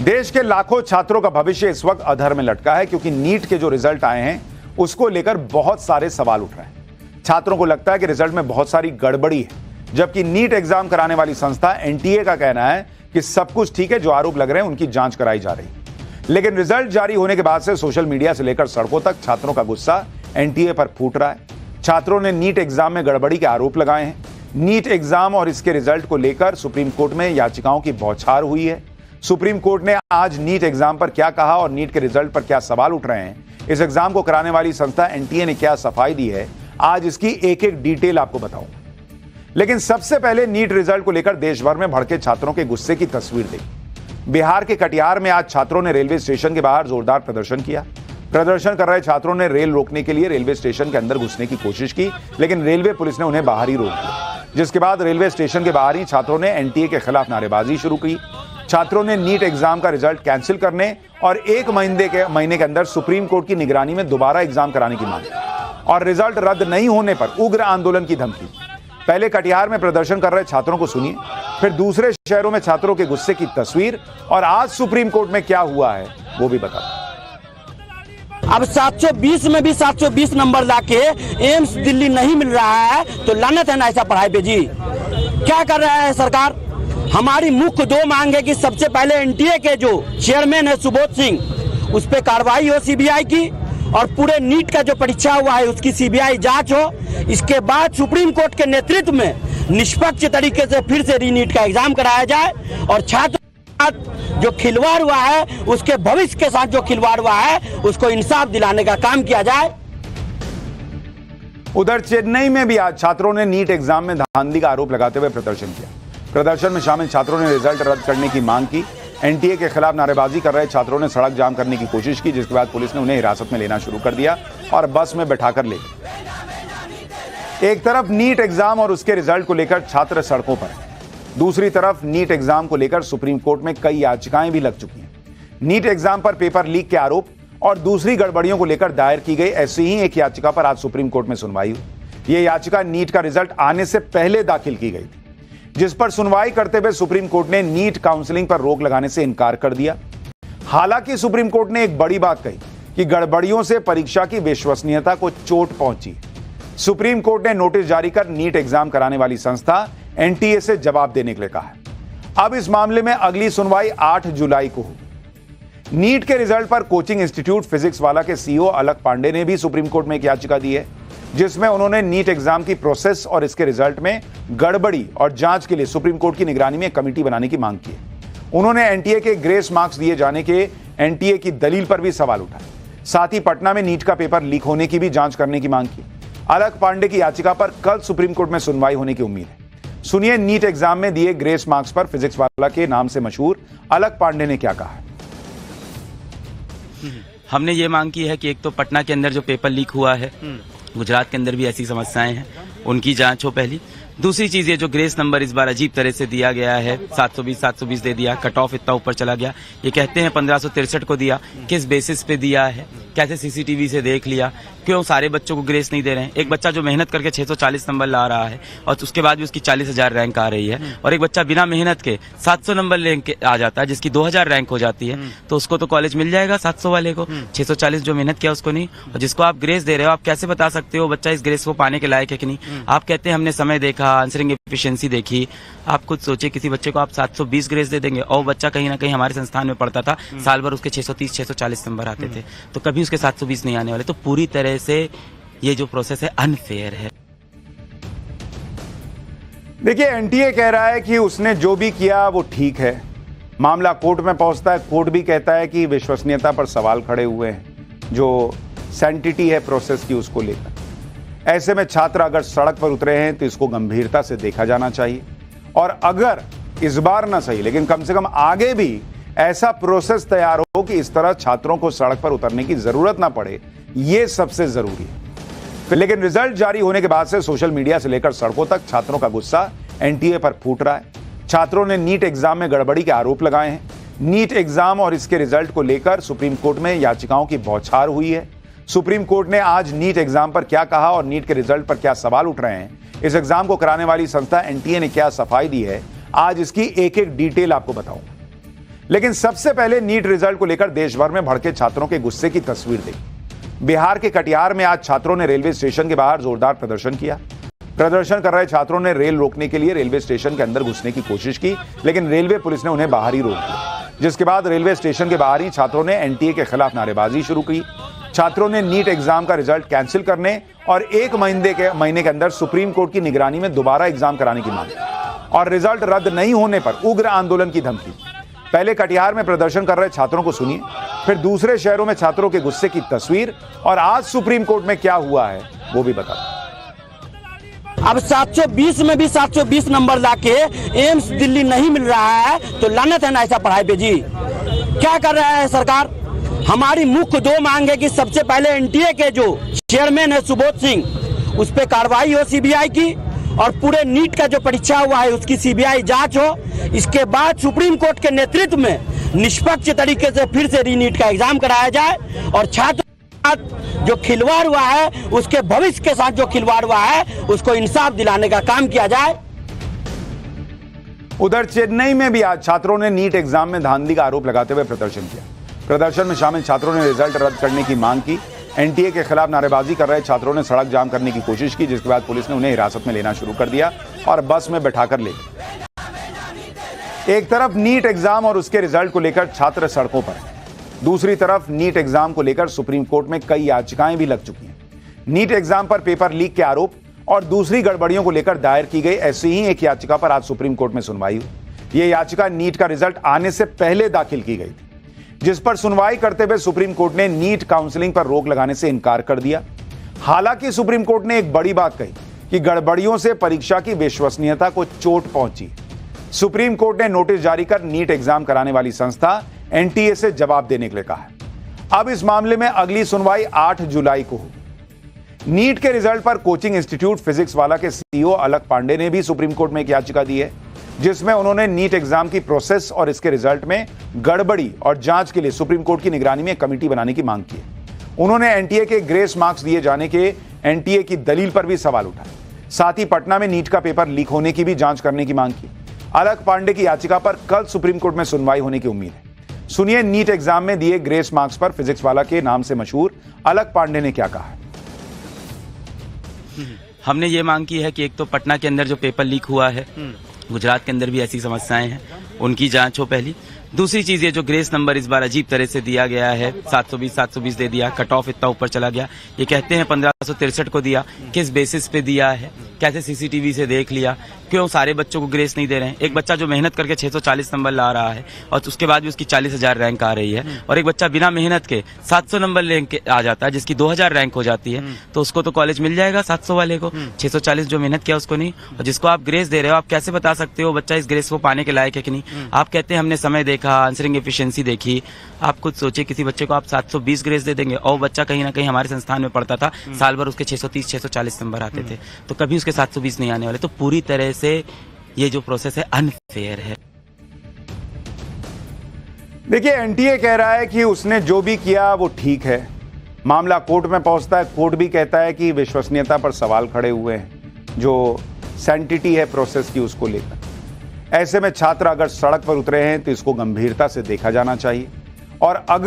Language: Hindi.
देश के लाखों छात्रों का भविष्य इस वक्त अधर में लटका है क्योंकि नीट के जो रिजल्ट आए हैं उसको लेकर बहुत सारे सवाल उठ रहे हैं। छात्रों को लगता है कि रिजल्ट में बहुत सारी गड़बड़ी है, जबकि नीट एग्जाम कराने वाली संस्था एनटीए का कहना है कि सब कुछ ठीक है, जो आरोप लग रहे हैं उनकी जांच कराई जा रही है। लेकिन रिजल्ट जारी होने के बाद से सोशल मीडिया से लेकर सड़कों तक छात्रों का गुस्सा एनटीए पर फूट रहा है। छात्रों ने नीट एग्जाम में गड़बड़ी के आरोप लगाए हैं। नीट एग्जाम और इसके रिजल्ट को लेकर सुप्रीम कोर्ट में याचिकाओं की बौछार हुई है। सुप्रीम कोर्ट ने आज नीट एग्जाम पर क्या कहा और नीट के रिजल्ट पर क्या सवाल उठ रहे हैं, इस एग्जाम को कराने वाली संस्था एनटीए ने क्या सफाई दी है, आज इसकी एक एक डिटेल आपको बताऊंगा। लेकिन सबसे पहले नीट रिजल्ट को लेकर देश भर में भड़के छात्रों के गुस्से की तस्वीर देखी। बिहार के कटिहार में आज छात्रों ने रेलवे स्टेशन के बाहर जोरदार प्रदर्शन किया। प्रदर्शन कर रहे छात्रों ने रेल रोकने के लिए रेलवे स्टेशन के अंदर घुसने की कोशिश की, लेकिन रेलवे पुलिस ने उन्हें बाहर ही रोक दिया, जिसके बाद रेलवे स्टेशन के बाहर ही छात्रों ने एनटीए के खिलाफ नारेबाजी शुरू की। छात्रों ने नीट एग्जाम का रिजल्ट कैंसिल करने और एक महीने के अंदर सुप्रीम कोर्ट की निगरानी में दोबारा एग्जाम कराने की मांग और रिजल्ट रद्द नहीं होने पर उग्र आंदोलन की धमकी। पहले कटिहार में प्रदर्शन कर रहे छात्रों को सुनिए, फिर दूसरे शहरों में छात्रों के गुस्से की तस्वीर और आज सुप्रीम कोर्ट में क्या हुआ है वो भी बता। अब 720 में भी 720 नंबर लाके एम्स दिल्ली नहीं मिल रहा है तो लानत है ना ऐसा पढ़ाई पे जी। क्या कर रहा है सरकार? हमारी मुख्य दो मांग है कि सबसे पहले एनटीए के जो चेयरमैन है सुबोध सिंह, उस पर कार्रवाई हो सीबीआई की, और पूरे नीट का जो परीक्षा हुआ है उसकी सीबीआई जांच हो। इसके बाद सुप्रीम कोर्ट के नेतृत्व में निष्पक्ष तरीके से फिर से रीनीट का एग्जाम कराया जाए और छात्र जो खिलवाड़ हुआ है उसके भविष्य के साथ जो खिलवाड़ हुआ है उसको इंसाफ दिलाने का काम किया जाए। उधर चेन्नई में भी आज छात्रों ने नीट एग्जाम में धांधली का आरोप लगाते हुए प्रदर्शन किया। प्रदर्शन में शामिल छात्रों ने रिजल्ट रद्द करने की मांग की। एनटीए के खिलाफ नारेबाजी कर रहे छात्रों ने सड़क जाम करने की कोशिश की, जिसके बाद पुलिस ने उन्हें हिरासत में लेना शुरू कर दिया और बस में बैठाकर ले गई। एक तरफ नीट एग्जाम और उसके रिजल्ट को लेकर छात्र सड़कों पर हैं, दूसरी तरफ नीट एग्जाम को लेकर सुप्रीम कोर्ट में कई याचिकाएं भी लग चुकी हैं। नीट एग्जाम पर पेपर लीक के आरोप और दूसरी गड़बड़ियों को लेकर दायर की गई ऐसी ही एक याचिका पर आज सुप्रीम कोर्ट में सुनवाई हुई। यह याचिका नीट का रिजल्ट आने से पहले दाखिल की गई थी, जिस पर सुनवाई करते हुए सुप्रीम कोर्ट ने नीट काउंसलिंग पर रोक लगाने से इनकार कर दिया। हालांकि सुप्रीम कोर्ट ने एक बड़ी बात कही कि गड़बड़ियों से परीक्षा की विश्वसनीयता को चोट पहुंची। सुप्रीम कोर्ट ने नोटिस जारी कर नीट एग्जाम कराने वाली संस्था एनटीए से जवाब देने के लिए कहा है। अब इस मामले में अगली सुनवाई 8 जुलाई को होगी। नीट के रिजल्ट पर कोचिंग इंस्टीट्यूट फिजिक्स वाला के सीईओ अलक पांडे ने भी सुप्रीम कोर्ट में एक याचिका दी है, जिसमें उन्होंने नीट एग्जाम की प्रोसेस और इसके रिजल्ट में गड़बड़ी और जांच के लिए सुप्रीम कोर्ट की निगरानी में एक कमेटी बनाने की मांग की है। उन्होंने एनटीए के ग्रेस मार्क्स दिए जाने के एनटीए की दलील पर भी सवाल उठाए, साथ ही पटना में नीट का पेपर लीक होने की भी जांच करने की मांग की। अलक पांडे की याचिका पर कल सुप्रीम कोर्ट में सुनवाई होने की उम्मीद है। सुनिए नीट एग्जाम में दिए ग्रेस मार्क्स पर फिजिक्स वाला के नाम से मशहूर अलक पांडे ने क्या कहा। हमने ये मांग की है कि एक तो पटना के अंदर जो पेपर लीक हुआ है, गुजरात के अंदर भी ऐसी समस्याएं हैं, उनकी जांच हो पहली। दूसरी चीज ये जो ग्रेस नंबर इस बार अजीब तरह से दिया गया है, 720 दे दिया, कट ऑफ इतना ऊपर चला गया। ये कहते हैं 1563 को दिया, किस बेसिस पे दिया है, कैसे सीसीटीवी से देख लिया, क्यों सारे बच्चों को ग्रेस नहीं दे रहे हैं। एक बच्चा जो मेहनत करके 640 नंबर ला रहा है और उसके बाद भी उसकी 40,000 रैंक आ रही है, और एक बच्चा बिना मेहनत के 700 नंबर लेके आ जाता है जिसकी 2000 रैंक हो जाती है, तो उसको तो कॉलेज मिल जाएगा 700 वाले को, 640 जो मेहनत किया उसको नहीं। और जिसको आप ग्रेस दे रहे हो, आप कैसे बता सकते हो बच्चा इस ग्रेस को पाने के लायक है कि नहीं? आप कहते हैं हमने समय देखा, आंसरिंग एफिशिएंसी देखी। आप खुद सोचिए, किसी बच्चे को आप 720 ग्रेस दे देंगे और बच्चा कहीं ना कहीं हमारे संस्थान में पढ़ता था, साल भर उसके 630-640 नंबर आते थे, तो कभी उसके 720 नहीं आने वाले। तो पूरी तरह से ये जो प्रोसेस है अनफेयर है। देखिए, एनटीए कह रहा है कि उसने जो भी किया वो ठीक है। मामला कोर्ट में पहुंचता है, कोर्ट भी कहता है कि विश्वसनीयता पर सवाल खड़े हुए हैं, जो सैंटिटी है प्रोसेस की उसको लेकर। ऐसे में छात्र अगर सड़क पर उतरे हैं तो इसको गंभीरता से देखा जाना चाहिए, और अगर इस बार ना सही लेकिन कम से कम आगे भी ऐसा प्रोसेस तैयार हो कि इस तरह छात्रों को सड़क पर उतरने की जरूरत ना पड़े, ये सबसे जरूरी है। लेकिन रिजल्ट जारी होने के बाद से सोशल मीडिया से लेकर सड़कों तक छात्रों का गुस्सा एनटीए पर फूट रहा है। छात्रों ने नीट एग्जाम में गड़बड़ी के आरोप लगाए हैं। नीट एग्जाम और इसके रिजल्ट को लेकर सुप्रीम कोर्ट में याचिकाओं की बौछार हुई है। सुप्रीम कोर्ट ने आज नीट एग्जाम पर क्या कहा और नीट के रिजल्ट पर क्या सवाल उठ रहे हैं, इस एग्जाम को कराने वाली संस्था एनटीए ने क्या सफाई दी है, आज इसकी एक एक डिटेल आपको बताऊंगा। लेकिन सबसे पहले नीट रिजल्ट को लेकर देश भर में भड़के छात्रों के गुस्से की तस्वीर देखी। बिहार के कटिहार में आज छात्रों ने रेलवे स्टेशन के बाहर जोरदार प्रदर्शन किया। प्रदर्शन कर रहे छात्रों ने रेल रोकने के लिए रेलवे स्टेशन के अंदर घुसने की कोशिश की, लेकिन रेलवे पुलिस ने उन्हें बाहर ही रोक दिया, जिसके बाद रेलवे स्टेशन के बाहर ही छात्रों ने एनटीए के खिलाफ नारेबाजी शुरू की। छात्रों ने नीट एग्जाम का रिजल्ट कैंसिल करने और 1 महीने के अंदर सुप्रीम कोर्ट की निगरानी में दोबारा एग्जाम कराने की मांग की और रिजल्ट रद्द नहीं होने पर उग्र आंदोलन की धमकी। पहले कटिहार में प्रदर्शन कर रहे छात्रों को सुनिए, फिर दूसरे शहरों में छात्रों के गुस्से की तस्वीर और आज सुप्रीम कोर्ट में क्या हुआ है वो भी बता। अब 720 में भी 720 नंबर लाके एम्स दिल्ली नहीं मिल रहा है तो लानत है ना ऐसा पढ़ाई पे जी। क्या कर रहा है सरकार? हमारी मुख्य 2 मांग है कि सबसे पहले एनटीए के जो चेयरमैन है सुबोध सिंह, उस पर कार्रवाई हो सीबीआई की, और पूरे नीट का जो परीक्षा हुआ है उसकी सीबीआई जांच हो। इसके बाद सुप्रीम कोर्ट के नेतृत्व में निष्पक्ष तरीके से फिर से रीनीट का एग्जाम कराया जाए और छात्र जो खिलवाड़ हुआ है उसके भविष्य के साथ जो खिलवाड़ हुआ है उसको इंसाफ दिलाने का काम किया जाए। उधर चेन्नई में भी आज छात्रों ने नीट एग्जाम में धांधली का आरोप लगाते हुए प्रदर्शन किया। प्रदर्शन में शामिल छात्रों ने रिजल्ट रद्द करने की मांग की। एनटीए के खिलाफ नारेबाजी कर रहे छात्रों ने सड़क जाम करने की कोशिश की, जिसके बाद पुलिस ने उन्हें हिरासत में लेना शुरू कर दिया और बस में बैठाकर ले गई। एक तरफ नीट एग्जाम और उसके रिजल्ट को लेकर छात्र सड़कों पर, दूसरी तरफ नीट एग्जाम को लेकर सुप्रीम कोर्ट में कई याचिकाएं भी लग चुकी हैं। नीट एग्जाम पर पेपर लीक के आरोप और दूसरी गड़बड़ियों को लेकर दायर की गई ऐसी ही एक याचिका पर आज सुप्रीम कोर्ट में सुनवाई हुई। यह याचिका नीट का रिजल्ट आने से पहले दाखिल की गई थी, जिस पर सुनवाई करते हुए सुप्रीम कोर्ट ने नीट काउंसलिंग पर रोक लगाने से इनकार कर दिया। हालांकि सुप्रीम कोर्ट ने एक बड़ी बात कही कि गड़बड़ियों से परीक्षा की विश्वसनीयता को चोट पहुंची। सुप्रीम कोर्ट ने नोटिस जारी कर नीट एग्जाम कराने वाली संस्था एनटीए से जवाब देने के लिए कहा है। अब इस मामले में अगली सुनवाई 8 जुलाई को होगी। नीट के रिजल्ट पर कोचिंग इंस्टीट्यूट फिजिक्स वाला के सीईओ अलक पांडे ने भी सुप्रीम कोर्ट में एक याचिका दी है, जिसमें उन्होंने नीट एग्जाम की प्रोसेस और इसके रिजल्ट में गड़बड़ी और जांच के लिए सुप्रीम कोर्ट की निगरानी में कमेटी बनाने की मांग की है। उन्होंने एनटीए के ग्रेस मार्क्स दिए जाने के एनटीए की दलील पर भी सवाल उठाए। साथ ही पटना में नीट का पेपर लीक होने की भी जांच करने की मांग की। अलक पांडे की याचिका पर कल सुप्रीम कोर्ट में सुनवाई होने की उम्मीद है। सुनिए नीट एग्जाम में दिए ग्रेस मार्क्स पर फिजिक्स वाला के नाम से मशहूर अलक पांडे ने क्या कहा है। हमने ये मांग की है कि एक तो पटना के अंदर जो पेपर लीक हुआ है, गुजरात के अंदर भी ऐसी समस्याएं हैं, उनकी जांच हो पहली। दूसरी चीज ये जो ग्रेस नंबर इस बार अजीब तरह से दिया गया है, 720 दे दिया, कट ऑफ इतना ऊपर चला गया। ये कहते हैं 1563 को दिया, किस बेसिस पे दिया है, कैसे सीसीटीवी से देख लिया, क्यों सारे बच्चों को ग्रेस नहीं दे रहे हैं। एक बच्चा जो मेहनत करके 640 नंबर ला रहा है और उसके बाद भी उसकी 40,000 रैंक आ रही है, और एक बच्चा बिना मेहनत के 700 नंबर लेके आ जाता है जिसकी 2000 रैंक हो जाती है, तो उसको तो कॉलेज मिल जाएगा 700 वाले को, 640 जो मेहनत किया उसको नहीं। और जिसको आप ग्रेस दे रहे हो, आप कैसे बता सकते हो बच्चा इस ग्रेस को पाने के लायक है कि नहीं? आप कहते हैं हमने समय देखा, आंसरिंग एफिशिएंसी देखी। आप खुद सोचिए किसी बच्चे को आप 720 ग्रेस दे देंगे और बच्चा कहीं ना कहीं हमारे संस्थान में पढ़ता था, साल भर उसके 630-640 नंबर आते थे, तो कभी उसके 720 नहीं आने वाले। तो पूरी तरह से ये जो प्रोसेस है अनफेयर है। देखिए एनटीए कह रहा है कि उसने जो भी किया वो ठीक है। मामला कोर्ट में पहुंचता है, कोर्ट भी कहता है कि विश्वसनीयता पर सवाल खड़े हुए हैं, जो सैंटिटी है प्रोसेस की उसको लेकर। ऐसे में छात्र अगर सड़क पर उतरे हैं तो इसको गंभीरता से देखा जाना चाहिए और अगर